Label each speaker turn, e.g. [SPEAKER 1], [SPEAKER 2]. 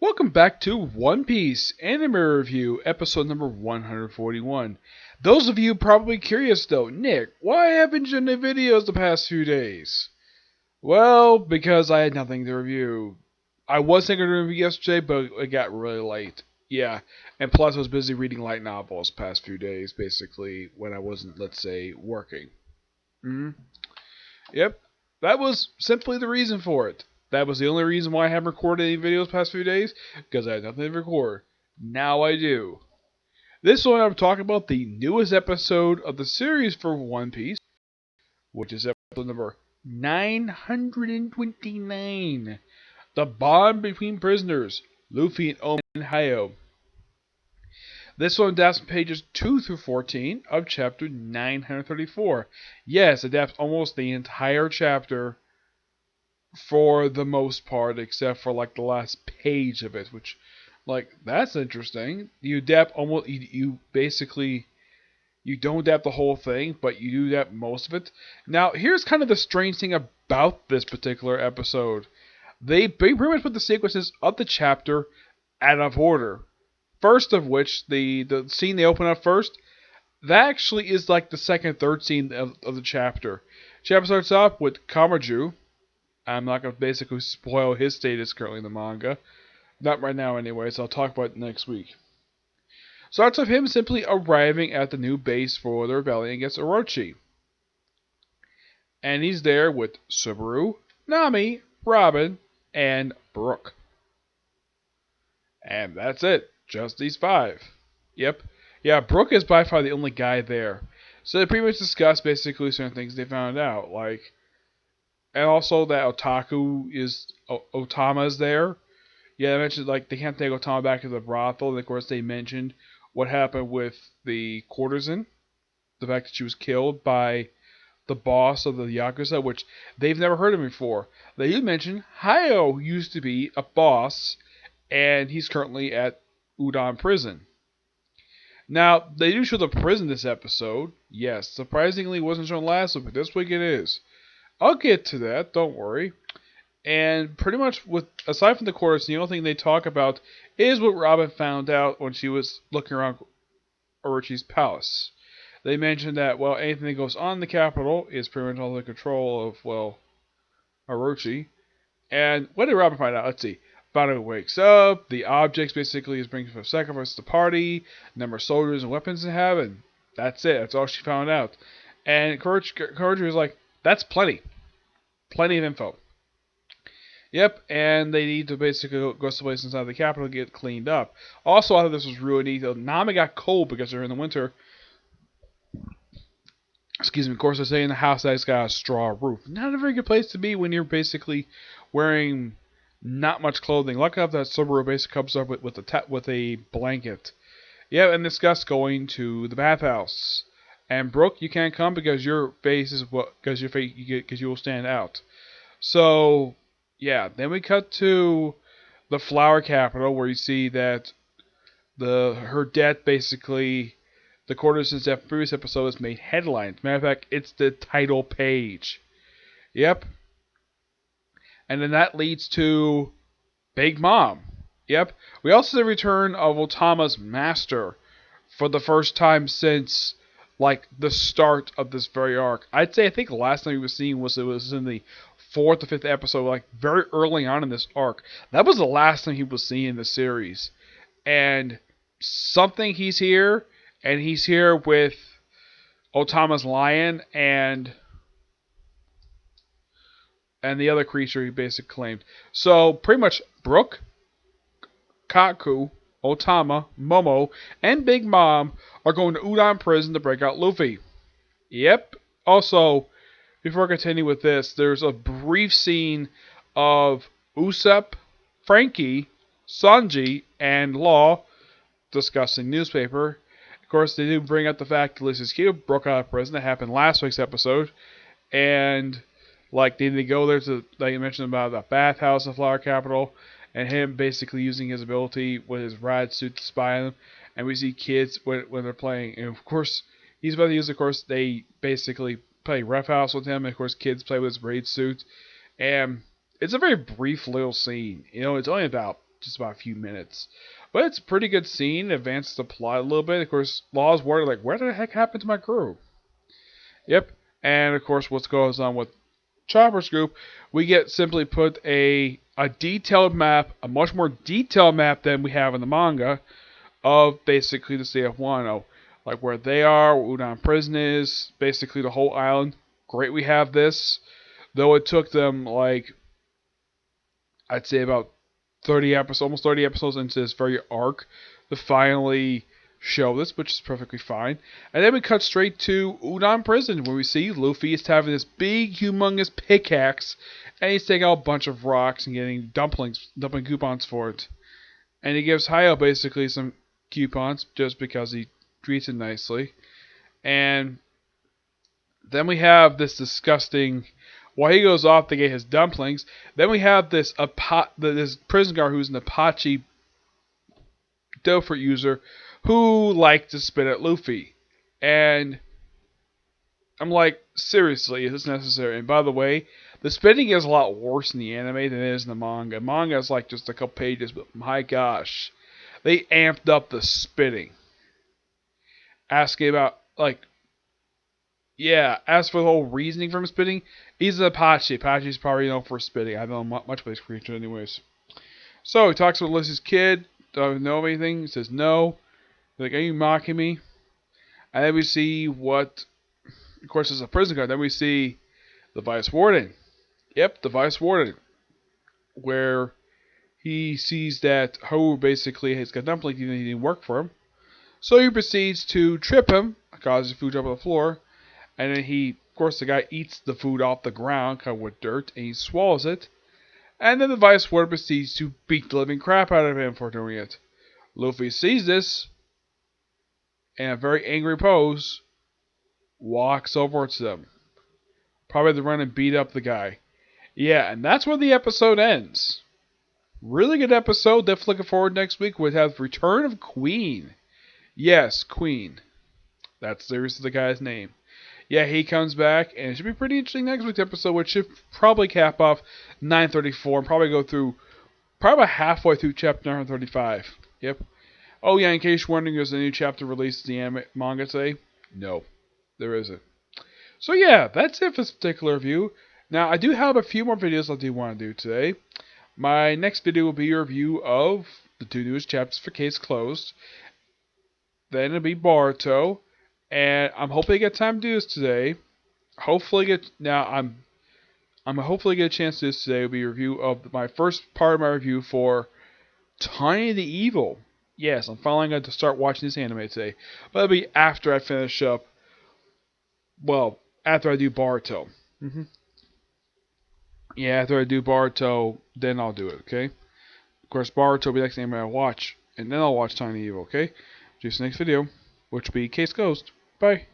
[SPEAKER 1] Welcome back to One Piece Anime Review, episode number 141. Those of you probably curious though, Nick, why haven't you done any videos the past few days? Well, because I had nothing to review. I was thinking of review yesterday, but it got really late. Yeah, and plus I was busy reading light novels the past few days, basically, when I wasn't, let's say, working. Hmm. Yep, that was simply the reason for it. That was the only reason why I haven't recorded any videos the past few days, because I had nothing to record. Now I do. This one I'm talking about the newest episode of the series for One Piece, which is episode number 929. The Bond Between Prisoners, Luffy and Omen and Hayo. This one adapts pages 2 through 14 of chapter 934. Yes, adapts almost the entire chapter for the most part, except for like the last page of it, which, like, that's interesting. You adapt almost, you basically, you don't adapt the whole thing, but you do adapt most of it. Now, here's kind of the strange thing about this particular episode. They pretty much put the sequences of the chapter out of order. First of which, the scene they open up first, that actually is like the second, third scene of the chapter. Chapter starts off with Kamaju. I'm not going to basically spoil his status currently in the manga. Not right now anyway, so I'll talk about it next week. Starts with him simply arriving at the new base for the rebellion against Orochi. And he's there with Subaru, Nami, Robin, and Brooke. And that's it. Just these five. Yep. Yeah, Brooke is by far the only guy there. So they pretty much discuss basically certain things they found out. Like, and also that Otama is there. Yeah, I mentioned like they can't take Otama back to the brothel, and of course they mentioned what happened with the courtesan, the fact that she was killed by the boss of the Yakuza, which they've never heard of before. They did mention Hayo used to be a boss, and he's currently at Udon Prison. Now, they do show the prison this episode. Yes, surprisingly it wasn't shown last week, but this week it is. I'll get to that, don't worry. And pretty much, with aside from the chorus, the only thing they talk about is what Robin found out when she was looking around Orochi's palace. They mentioned that, well, anything that goes on in the capital is pretty much under the control of, well, Orochi. And what did Robin find out? Let's see. Finally wakes up. The objects basically is bringing for sacrifice to the party. Number of soldiers and weapons they have, and that's it. That's all she found out. And Orochi was like, that's plenty. Plenty of info. Yep, and they need to basically go someplace inside the capital to get cleaned up. Also, I thought this was really neat. Nami got cold because they're in the winter. Excuse me, of course, they're staying in the house that's got a straw roof. Not a very good place to be when you're basically wearing not much clothing. Lucky enough that Subaru basically comes up with a blanket. Yeah, and discuss going to the bathhouse. And Brooke, you can't come because you will stand out. So, yeah, then we cut to the flower capital where you see that her death basically, the courtesan's death previous episode has made headlines. Matter of fact, it's the title page. Yep. And then that leads to Big Mom. Yep. We also see the return of Otama's master for the first time since like the start of this very arc. I think the last time we were seeing was in the 4th or 5th episode, like very early on in this arc. That was the last time he was seen in the series. And he's here, and he's here with Otama's lion and the other creature he basically claimed. So pretty much Brooke, Kaku, Otama, Momo, and Big Mom are going to Udon Prison to break out Luffy. Yep. Also, before I continue with this, there's a brief scene of Usopp, Frankie, Sanji, and Law discussing newspaper. Of course, they do bring up the fact that Lucy's Cube broke out of prison. That happened last week's episode. And, like, they go there to, like you mentioned about the bathhouse of Flower Capital, and him basically using his ability with his rad suit to spy on them. And we see kids when they're playing. And, of course, he's about to use, of course, they basically play Rough House with him. And, of course, kids play with his raid suit. And it's a very brief little scene. You know, it's only about just about a few minutes. But it's a pretty good scene, advances the plot a little bit. Of course, Law's worried, like, where the heck happened to my crew? Yep. And of course, what goes on with Chopper's group, we get simply put a detailed map, a much more detailed map than we have in the manga, of basically the state of Wano. Like where they are, where Udon Prison is, basically the whole island. Great we have this. Though it took them, like, I'd say about 30 episodes, almost 30 episodes into this very arc to finally show this, which is perfectly fine. And then we cut straight to Udon Prison, where we see Luffy is having this big, humongous pickaxe, and he's taking out a bunch of rocks and getting dumpling coupons for it. And he gives Hayo basically some coupons just because he treats him nicely. And then we have this disgusting, while he goes off to get his dumplings, then we have this prison guard who's an Apache dough fruit user who likes to spit at Luffy. And I'm like, seriously, is this necessary? And by the way, the spitting is a lot worse in the anime than it is in the manga. Manga is like just a couple pages, but my gosh, they amped up the spitting. Asking about, like, yeah, as for the whole reasoning for him spitting, he's an Apache. Apache's probably known for spitting. I don't know much about this creature anyways. So, he talks about Lucy's kid. Don't know anything. He says no. They're like, are you mocking me? And then we see what, of course, there's a prison guard. Then we see the Vice Warden. Yep, the Vice Warden. Where he sees that Ho basically has got dumpling, he didn't work for him. So he proceeds to trip him, causes food drop on the floor. And then he, of course, the guy eats the food off the ground, covered with dirt, and he swallows it. And then the Vice Warden proceeds to beat the living crap out of him for doing it. Luffy sees this, in a very angry pose, walks over to them. Probably to run and beat up the guy. Yeah, and that's where the episode ends. Really good episode. Definitely looking forward next week. We have Return of Queen. Yes, Queen. That's seriously the guy's name. Yeah, he comes back, and it should be pretty interesting next week's episode, which should probably cap off 934 and probably go through, probably halfway through chapter 935. Yep. Oh yeah, in case you're wondering, there's a new chapter released in the anime manga today. No, there isn't. So yeah, that's it for this particular review. Now, I do have a few more videos I do want to do today. My next video will be a review of the 2 newest chapters for Case Closed. Then it'll be Boruto. And I'm hoping to get time to do this today. Hopefully I'm hopefully get a chance to do this today. Will be a review of my first part of my review for Tiny the Evil. Yes, I'm finally going to start watching this anime today. But it'll be after I finish up. Well, after I do Boruto. Yeah, after I do Boruto, then I'll do it, okay? Of course, Boruto will be the next anime I watch. And then I'll watch Tiny Evil, okay? See you in the next video, which will be Case Closed. Bye.